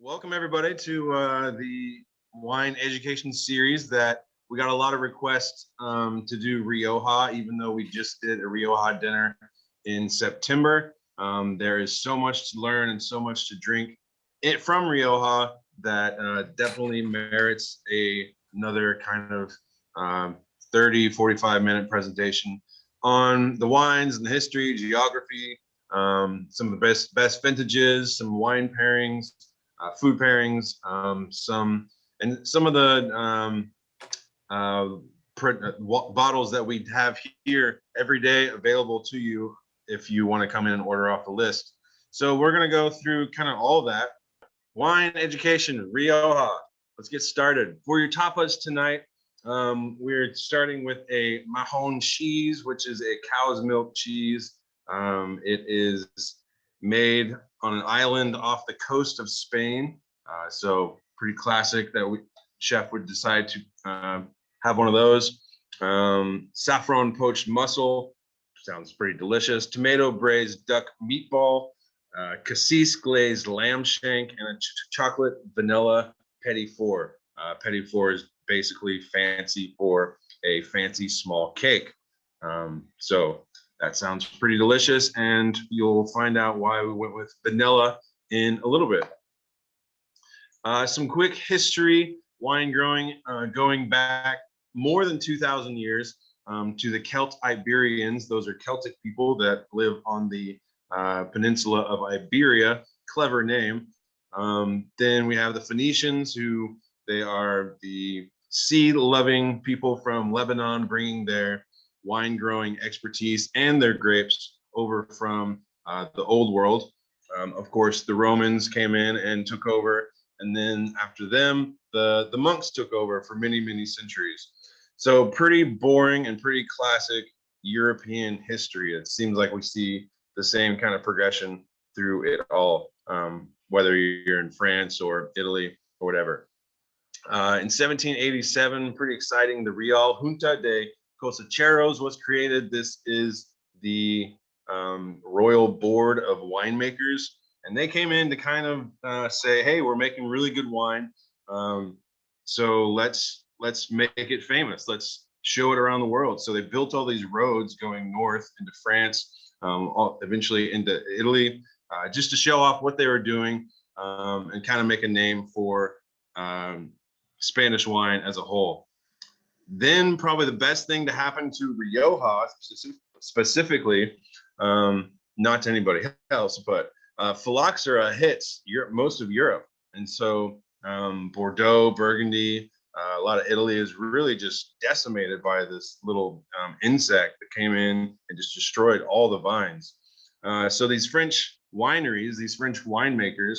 Welcome everybody to the wine education series that we got a lot of requests to do Rioja, even though we just did a Rioja dinner in September. There is so much to learn and so much to drink from Rioja that definitely merits another kind of 30, 45-minute presentation on the wines and the history, geography, some of the best vintages, some wine pairings, food pairings, some of the bottles that we have here every day available to you if you want to come in and order off the list. So we're going to go through kind of all that. Wine education, Rioja. Let's get started. For your tapas tonight, we're starting with a mahon cheese, which is a cow's milk cheese. It is made on an island off the coast of Spain. So pretty classic that chef would decide to have one of those. Saffron poached mussel, sounds pretty delicious. Tomato braised duck meatball, cassis glazed lamb shank, and a chocolate vanilla petit four. Petit four is basically fancy for a fancy small cake. So that sounds pretty delicious, and you'll find out why we went with vanilla in a little bit. Some quick history, wine growing, going back more than 2,000 years to the Iberians. Those are Celtic people that live on the peninsula of Iberia. Clever name. Then we have the Phoenicians, who they are the sea-loving people from Lebanon, bringing their wine growing expertise and their grapes over from the old world. Of course, the Romans came in and took over, and then after them, the monks took over for many, many centuries. So pretty boring and pretty classic European history. It seems like we see the same kind of progression through it all, whether you're in France or Italy or whatever. In 1787, pretty exciting, the Real Junta de Cosecheros was created. This is the Royal Board of Winemakers, and they came in to kind of say, hey, we're making really good wine, so let's make it famous. Let's show it around the world. So they built all these roads going north into France, eventually into Italy, just to show off what they were doing and kind of make a name for Spanish wine as a whole. Then probably the best thing to happen to Rioja specifically, not to anybody else, but phylloxera hits most of Europe. And so Bordeaux, Burgundy, a lot of Italy is really just decimated by this little insect that came in and just destroyed all the vines. So these French wineries, these French winemakers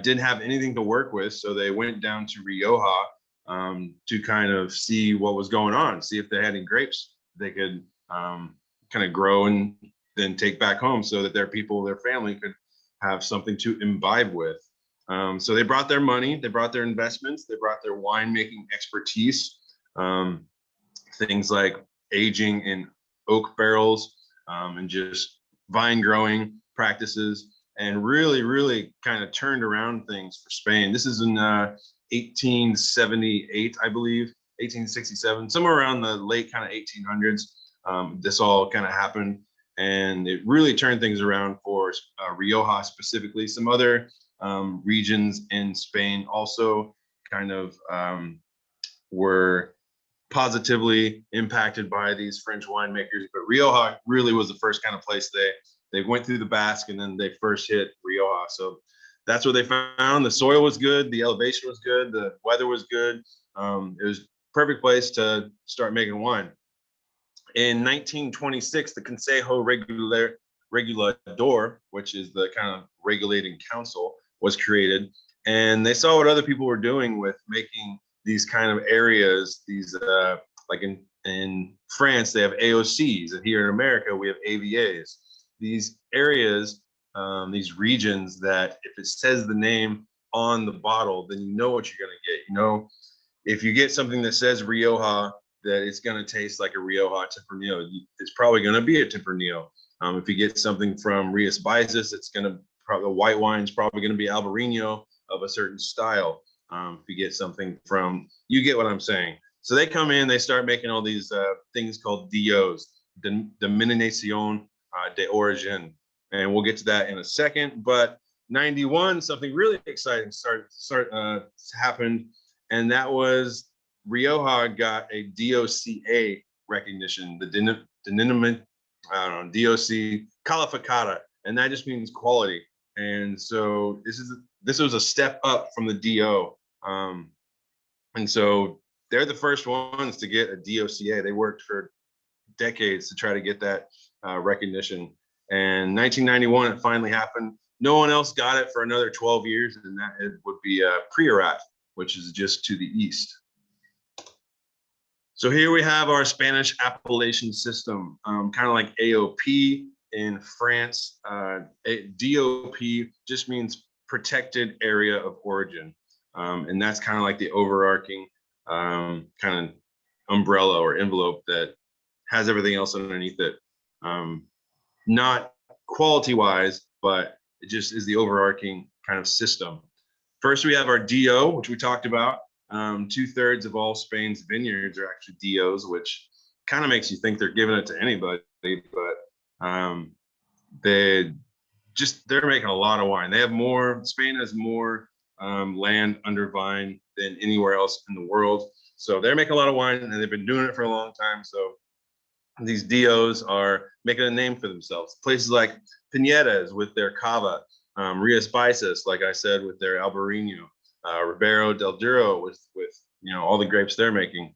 didn't have anything to work with. So they went down to Rioja to kind of see what was going on, see if they had any grapes they could kind of grow and then take back home so that their people, their family could have something to imbibe with. So they brought their money, they brought their investments, they brought their winemaking expertise, things like aging in oak barrels and just vine growing practices, and really, really kind of turned around things for Spain. This is in 1878, I believe, 1867, somewhere around the late kind of 1800s. This all kind of happened, and it really turned things around for Rioja specifically. Some other regions in Spain also kind of were positively impacted by these French winemakers, but Rioja really was the first kind of place they went through the Basque, and then they first hit Rioja. So that's what they found. The soil was good, the elevation was good, the weather was good. It was a perfect place to start making wine. In 1926, the Consejo Regulador, which is the kind of regulating council, was created, and they saw what other people were doing with making these kind of areas. These like in France, they have AOCs, and here in America, we have AVAs. These areas, these regions that if it says the name on the bottle, then you know what you're going to get. You know, if you get something that says Rioja, that it's going to taste like a Rioja Tempranillo, it's probably going to be a Tempranillo. If you get something from Rias Baixas, it's going to probably, the white wine is probably going to be Albarino of a certain style. If you get something from, you get what I'm saying. So they come in, they start making all these things called DOs, Denominación de Origin, and we'll get to that in a second. But 91, something really exciting happened, and that was Rioja got a DOCA recognition, the denomination, I don't know, DOC calificada, and that just means quality. And so this was a step up from the DO, and so they're the first ones to get a DOCA. They worked for decades to try to get that recognition. And 1991, it finally happened. No one else got it for another 12 years, and that it would be Priorat, which is just to the east. So here we have our Spanish appellation system, kind of like AOP in France. DOP just means protected area of origin. And that's kind of like the overarching kind of umbrella or envelope that has everything else underneath it. Not quality-wise, but it just is the overarching kind of system. First, we have our DO, which we talked about. 2/3 of all Spain's vineyards are actually DOs, which kind of makes you think they're giving it to anybody, but they're making a lot of wine. Spain has more land under vine than anywhere else in the world. So they're making a lot of wine, and they've been doing it for a long time. So these DOs are making a name for themselves. Places like Pinedas with their cava, Ria Spices, like I said, with their Albarino, Ribera del Duero with all the grapes they're making.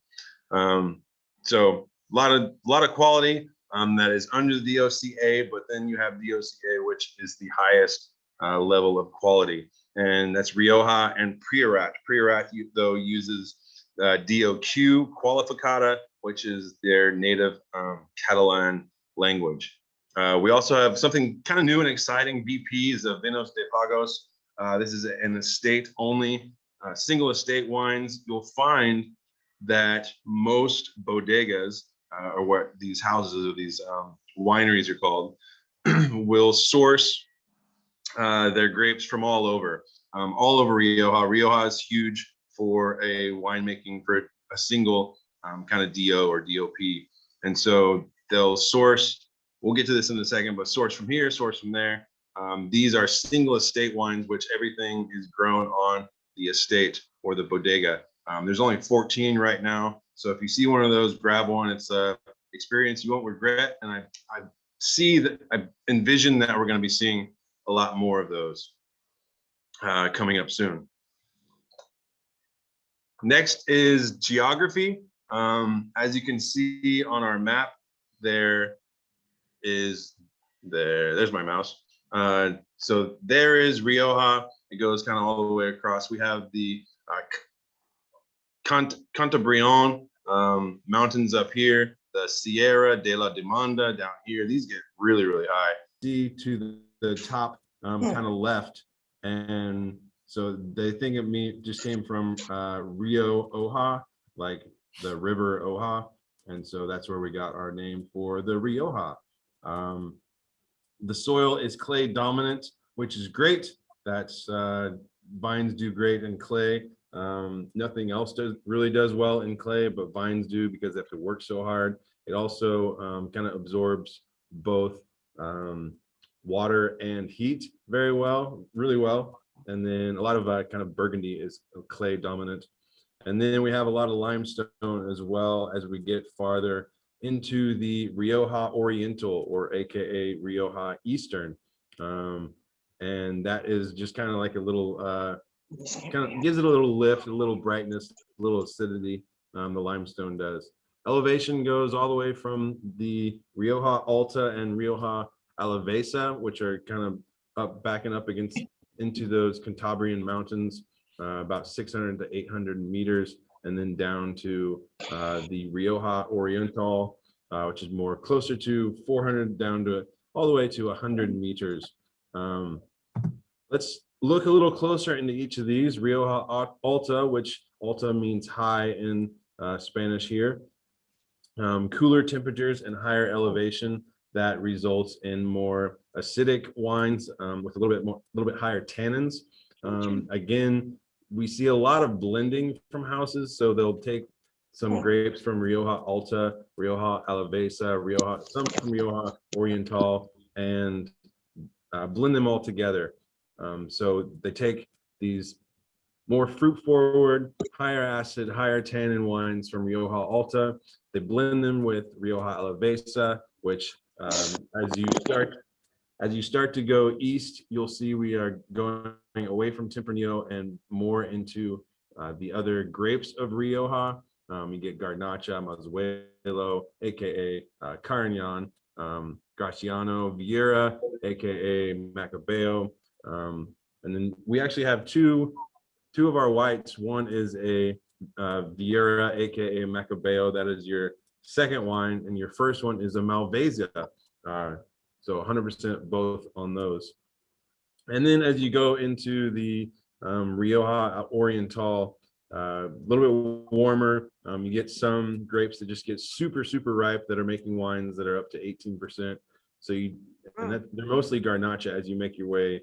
So a lot of quality that is under the DOCA, but then you have DOCA, which is the highest level of quality, and that's Rioja and Priorat. Priorat though uses DOQ Qualificada, which is their native Catalan language. We also have something kind of new and exciting, VPs of Vinos de Pagos. This is an estate only, single estate wines. You'll find that most bodegas, or what these houses or these wineries are called, will source their grapes from all over Rioja. Rioja is huge for a winemaking for a single kind of DO or DOP. And so they'll source, we'll get to this in a second, but source from here, source from there. These are single estate wines, which everything is grown on the estate or the bodega. There's only 14 right now. So if you see one of those, grab one. It's a experience you won't regret. And I envision that we're going to be seeing a lot more of those coming up soon. Next is geography. As you can see on our map, there's my mouse. So there is Rioja. It goes kind of all the way across. We have the Cantabrion mountains up here, the Sierra de la Demanda down here. These get really, really high. See to the top kind of left, and so they think it just came from Rio Oja, like the river Oja, and so that's where we got our name for the Rioja. The soil is clay dominant, which is great. That's vines do great in clay. Nothing else really does well in clay, but vines do because they have to work so hard. It also kind of absorbs both water and heat very well, really well. And then a lot of kind of Burgundy is clay dominant. And then we have a lot of limestone as well as we get farther into the Rioja Oriental, or AKA Rioja Eastern. And that is just kind of like a little, kind of gives it a little lift, a little brightness, a little acidity, the limestone does. Elevation goes all the way from the Rioja Alta and Rioja Alavesa, which are kind of backing up into those Cantabrian mountains, about 600 to 800 meters, and then down to the Rioja Oriental, which is more closer to 400 down to all the way to 100 meters. Let's look a little closer into each of these. Rioja Alta, which Alta means high in Spanish here. Cooler temperatures and higher elevation that results in more acidic wines with a little bit higher tannins. Again, we see a lot of blending from houses, so they'll take some grapes from Rioja Alta, Rioja Alavesa, some from Rioja Oriental, and blend them all together. So they take these more fruit forward, higher acid, higher tannin wines from Rioja Alta. They blend them with Rioja Alavesa, which as you start to go east, you'll see we are going away from Tempranillo and more into the other grapes of Rioja. You get Garnacha, Mozzuelo, aka Carignan, Graciano, Vieira, aka Macabeo, and then we actually have two of our whites. One is a Vieira, aka Macabeo. That is your second wine, and your first one is a Malvasia. So 100% both on those. And then as you go into the Rioja Oriental, a little bit warmer, you get some grapes that just get super, super ripe that are making wines that are up to 18%. So they're mostly Garnacha as you make your way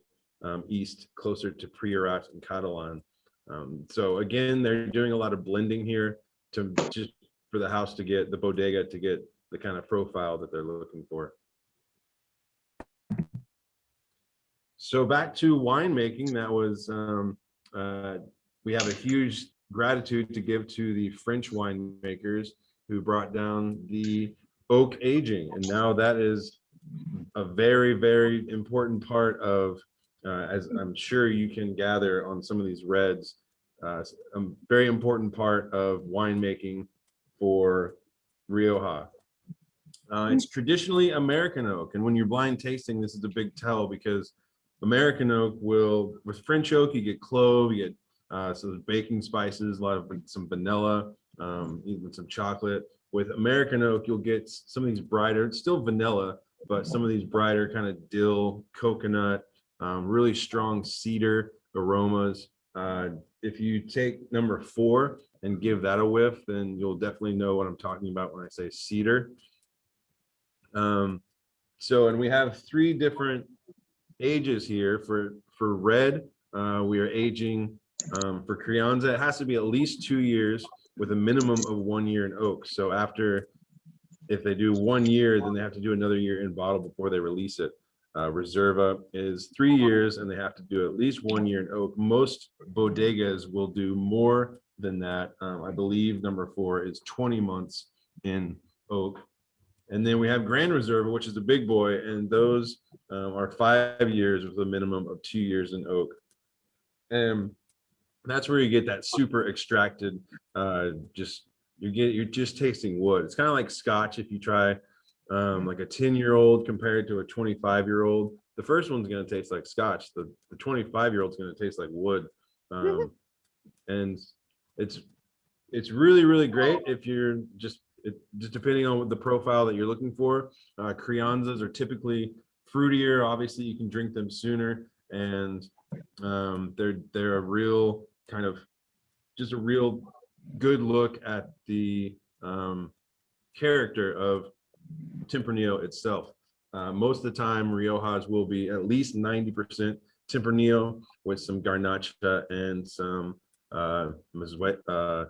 east, closer to Priorat and Catalan. So again, they're doing a lot of blending here to just for the house to get the bodega to get the kind of profile that they're looking for. So back to winemaking, that was, we have a huge gratitude to give to the French winemakers who brought down the oak aging. And now that is a very, very important part of, as I'm sure you can gather on some of these reds, a very important part of winemaking for Rioja. It's traditionally American oak. And when you're blind tasting, this is a big tell because American oak with French oak, you get clove, you get some baking spices, some vanilla, even some chocolate. With American oak, you'll get some of these brighter, it's still vanilla, but some of these brighter kind of dill, coconut, really strong cedar aromas. If you take number 4 and give that a whiff, then you'll definitely know what I'm talking about when I say cedar. And we have 3 different ages here for red. We are aging for Crianza. It has to be at least 2 years with a minimum of 1 year in oak. So if they do 1 year, then they have to do another year in bottle before they release it. Reserva is 3 years and they have to do at least 1 year in oak. Most bodegas will do more than that. I believe number 4 is 20 months in oak. And then we have Grand Reserva, which is the big boy, and those are 5 years with a minimum of 2 years in oak. And that's where you get that super extracted, you're just tasting wood. It's kind of like Scotch. If you try like a 10-year-old compared to a 25-year-old, the first one's going to taste like Scotch. The 25-year-old is going to taste like wood. And it's really, really great if you're just depending on the profile that you're looking for. Crianzas are typically fruitier. Obviously, you can drink them sooner, and they're a real kind of just a real good look at the character of Tempranillo itself. Most of the time, Riojas will be at least 90% Tempranillo with some Garnacha and some Mozzuelo,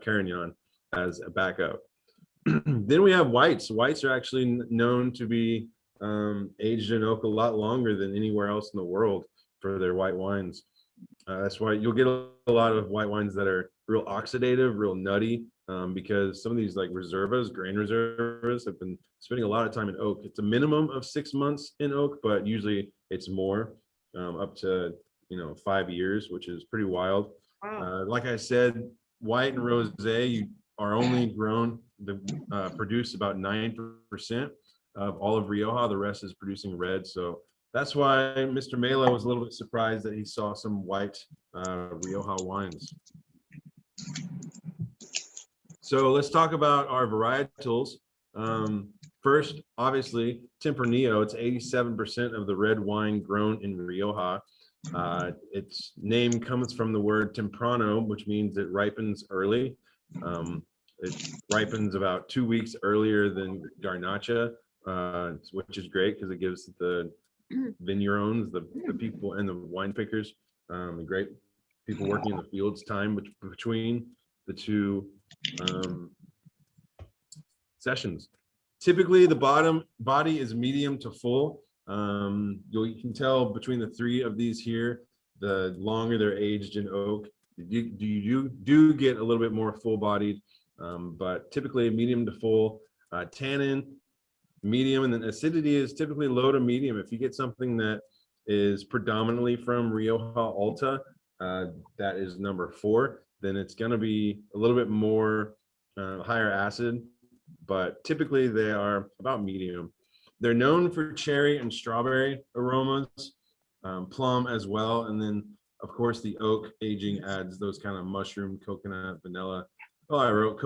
Carignan as a backup. Then we have whites. Whites are actually known to be aged in oak a lot longer than anywhere else in the world for their white wines. That's why you'll get a lot of white wines that are real oxidative, real nutty, because some of these like reservas, grain reservas, have been spending a lot of time in oak. It's a minimum of 6 months in oak, but usually it's more, up to 5 years, which is pretty wild. Wow. Like I said, white and rosé, you are only grown produce about 9% of all of Rioja. The rest is producing red. So that's why Mr. Melo was a little bit surprised that he saw some white Rioja wines. So let's talk about our varietals. First, obviously, Tempranillo. It's 87% of the red wine grown in Rioja. Its name comes from the word Temprano, which means it ripens early. It ripens about 2 weeks earlier than Garnacha, which is great because it gives the vignerons, the people and the wine pickers, the great people working in the fields time between the two sessions. Typically, the body is medium to full. You can tell between the three of these here, the longer they're aged in oak, you do get a little bit more full-bodied, but typically medium to full. Tannin, medium, and then acidity is typically low to medium. If you get something that is predominantly from Rioja Alta, that is number 4, then it's going to be a little bit more higher acid, but typically they are about medium. They're known for cherry and strawberry aromas, plum as well, and then of course the oak aging adds those kind of mushroom, coconut, vanilla. Oh, I wrote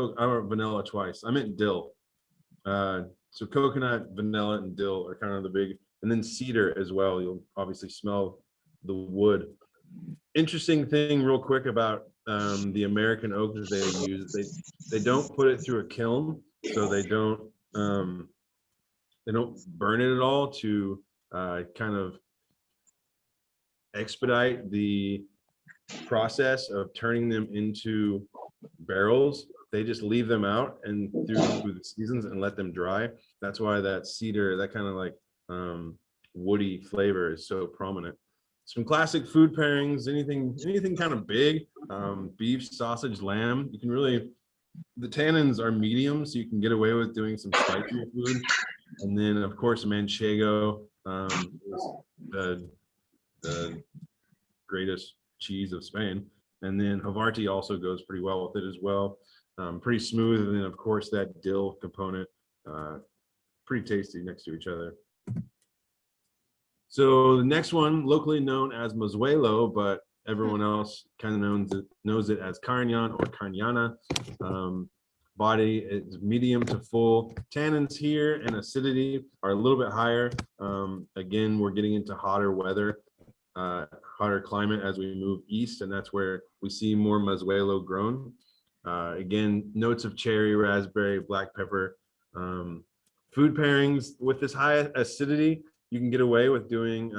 vanilla twice. I meant dill. So coconut, vanilla, and dill are kind of the big, and then cedar as well. You'll obviously smell the wood. Interesting thing real quick about the American oak that they use, they don't put it through a kiln, so they don't burn it at all to kind of expedite the process of turning them into barrels. They just leave them out and through the seasons and let them dry. That's why that cedar, that kind of like woody flavor is so prominent. Some classic food pairings, anything kind of big, beef, sausage, lamb. You can really, the tannins are medium, so you can get away with doing some spicier food. And then of course manchego, the greatest cheese of Spain. And then Havarti also goes pretty well with it as well. Pretty smooth, and then of course that dill component, pretty tasty next to each other. So the next one, locally known as Mozzuelo, but everyone else kind of knows it as Carignan or Carignana. Body is medium to full. Tannins here and acidity are a little bit higher. Again, we're getting into hotter weather, hotter climate as we move east, and that's where we see more Mozzuelo grown. Again, notes of cherry, raspberry, black pepper. Food pairings with this high acidity, you can get away with doing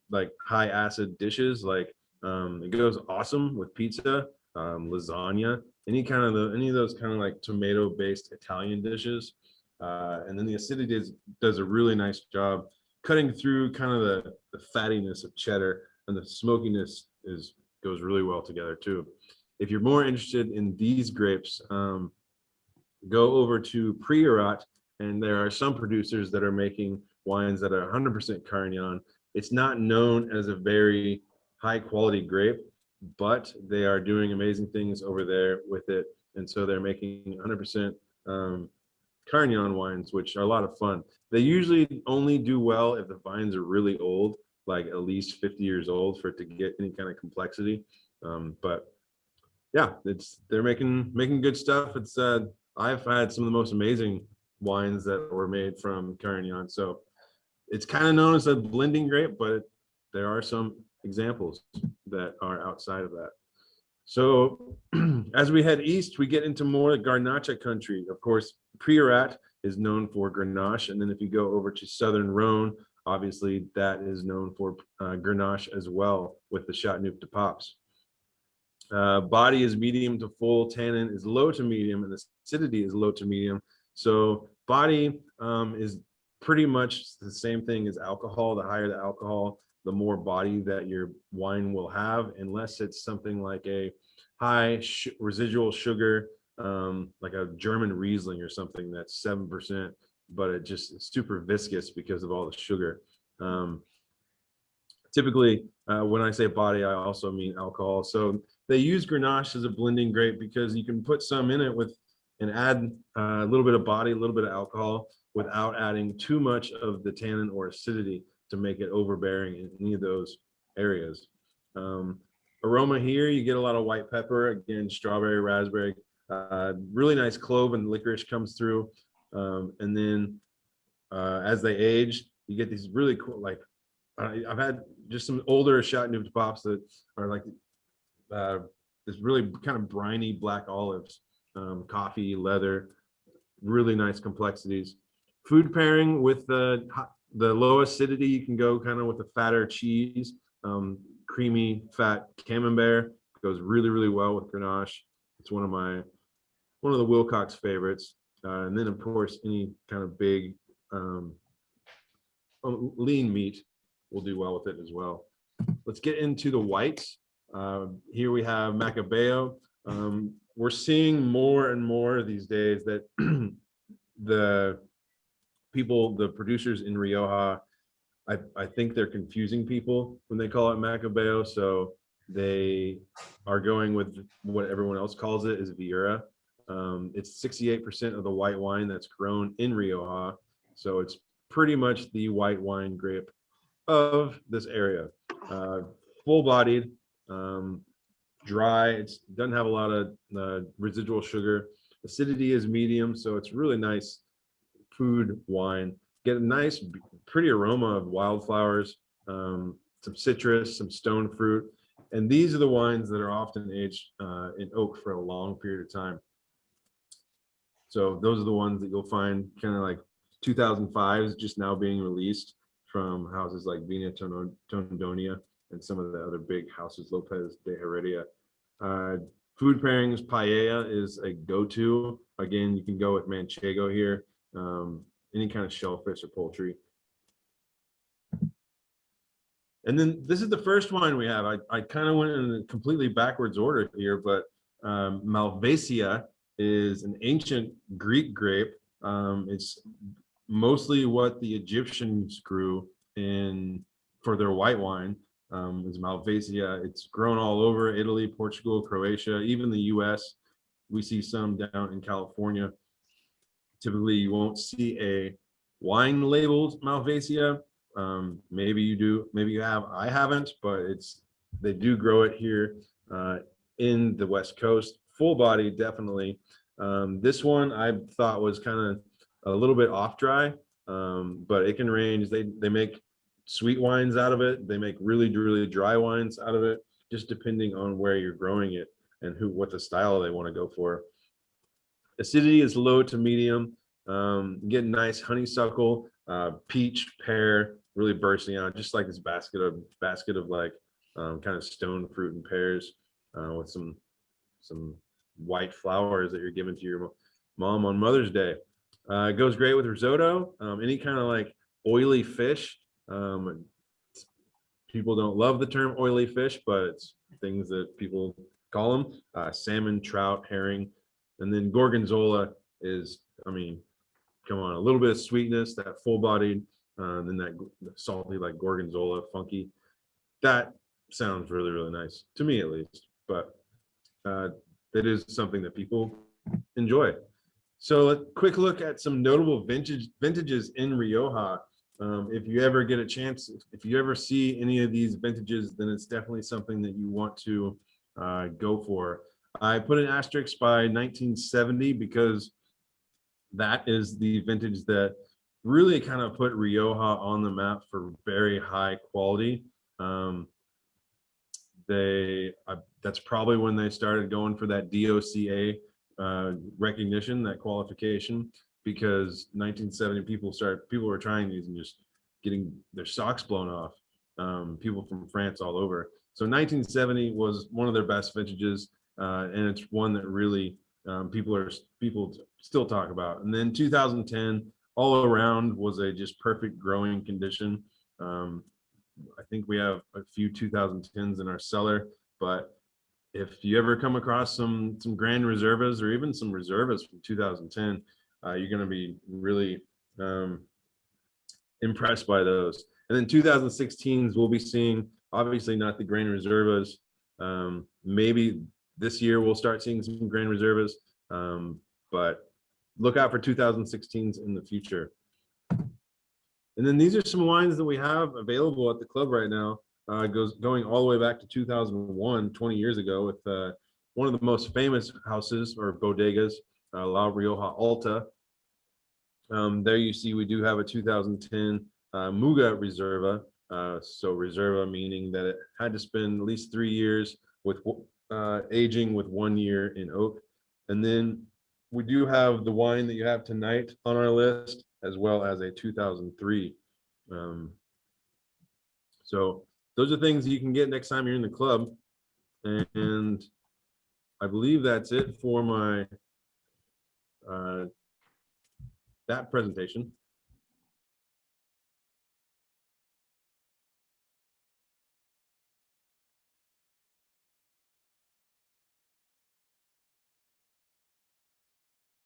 like high acid dishes. Like it goes awesome with pizza, lasagna, any of those kind of like tomato-based Italian dishes. And then the acidity does a really nice job cutting through kind of the fattiness of cheddar, and the smokiness goes really well together too. If you're more interested in these grapes, go over to Priorat, and there are some producers that are making wines that are 100% Carignan. It's not known as a very high quality grape, but they are doing amazing things over there with it. And so they're making 100% Carignan wines, which are a lot of fun. They usually only do well if the vines are really old, like at least 50 years old, for it to get any kind of complexity. But yeah, they're making good stuff. It's I've had some of the most amazing wines that were made from Carignan. So it's kind of known as a blending grape, but there are some examples that are outside of that. So as we head east, we get into more Garnacha country. Of course, Priorat is known for Grenache, and then if you go over to southern Rhone, obviously that is known for Grenache as well, with the Chateauneuf de Pape. Body is medium to full, tannin is low to medium, and acidity is low to medium. So body is pretty much the same thing as alcohol. The higher the alcohol, the more body that your wine will have, unless it's something like a high residual sugar, like a German Riesling or something that's 7%, but it just is super viscous because of all the sugar. Typically, when I say body, I also mean alcohol. So they use Grenache as a blending grape because you can put some in it and add a little bit of body, a little bit of alcohol, without adding too much of the tannin or acidity to make it overbearing in any of those areas. Aroma here, you get a lot of white pepper, again, strawberry, raspberry, really nice clove and licorice comes through. And then as they age, you get these really cool, like I've had just some older Chateauneuf de Pape that are like this really kind of briny black olives, coffee, leather, really nice complexities. Food pairing with the low acidity, you can go kind of with a fatter cheese. Creamy, fat camembert goes really, really well with Grenache. It's one of the Wilcox favorites. And then, of course, any kind of big lean meat will do well with it as well. Let's get into the whites. Here we have Macabeo. We're seeing more and more these days that the producers in Rioja, I think they're confusing people when they call it Macabeo. So they are going with what everyone else calls it is Viura. It's 68% of the white wine that's grown in Rioja. So it's pretty much the white wine grape of this area. Full-bodied, dry. It doesn't have a lot of residual sugar. Acidity is medium, so it's really nice food wine. Get a nice, pretty aroma of wildflowers, some citrus, some stone fruit. And these are the wines that are often aged in oak for a long period of time. So those are the ones that you'll find kind of like 2005s just now being released from houses like Vina Tondonia and some of the other big houses, Lopez de Heredia. Food pairings, paella is a go-to. Again, you can go with manchego here, any kind of shellfish or poultry. And then this is the first wine we have. I kind of went in a completely backwards order here, but Malvasia is an ancient Greek grape. It's mostly what the Egyptians grew in for their white wine. Is Malvasia. It's grown all over Italy, Portugal, Croatia, even the US. We see some down in California. Typically, you won't see a wine labeled Malvasia. Maybe you do, maybe you have. I haven't, but they do grow it here in the West Coast. Full body, definitely. This one I thought was kind of a little bit off dry, but it can range. They make sweet wines out of it. They make really, really dry wines out of it, just depending on where you're growing it and what the style they want to go for. Acidity is low to medium. Get nice honeysuckle, peach, pear, really bursting out, just like this basket of like kind of stone fruit and pears with some white flowers that you're giving to your mom on Mother's Day. It goes great with risotto, any kind of like oily fish. People don't love the term oily fish, but it's things that people call them. Salmon, trout, herring, and then gorgonzola is, I mean, come on, a little bit of sweetness, that full-bodied, then that salty like gorgonzola, funky. That sounds really, really nice to me, at least. But it is something that people enjoy. So a quick look at some notable vintages in Rioja. If you ever get a chance, if you ever see any of these vintages, then it's definitely something that you want to go for. I put an asterisk by 1970 because that is the vintage that really kind of put Rioja on the map for very high quality. That's probably when they started going for that DOCA recognition, that qualification, because 1970 people were trying these and just getting their socks blown off. People from France all over. So 1970 was one of their best vintages, and it's one that really people still talk about. And then 2010 all around was a just perfect growing condition. I think we have a few 2010s in our cellar, but if you ever come across some Grand Reservas or even some Reservas from 2010, you're going to be really impressed by those. And then 2016s, we'll be seeing, obviously not the Grand Reservas. Maybe this year we'll start seeing some Grand Reservas, but look out for 2016s in the future. And then these are some wines that we have available at the club right now. Going all the way back to 2001, 20 years ago, with one of the most famous houses or bodegas, La Rioja Alta. There you see we do have a 2010 Muga Reserva. So Reserva meaning that it had to spend at least 3 years with aging with 1 year in oak. And then we do have the wine that you have tonight on our list, as well as a 2003 So those are things you can get next time you're in the club. And I believe that's it for my that presentation.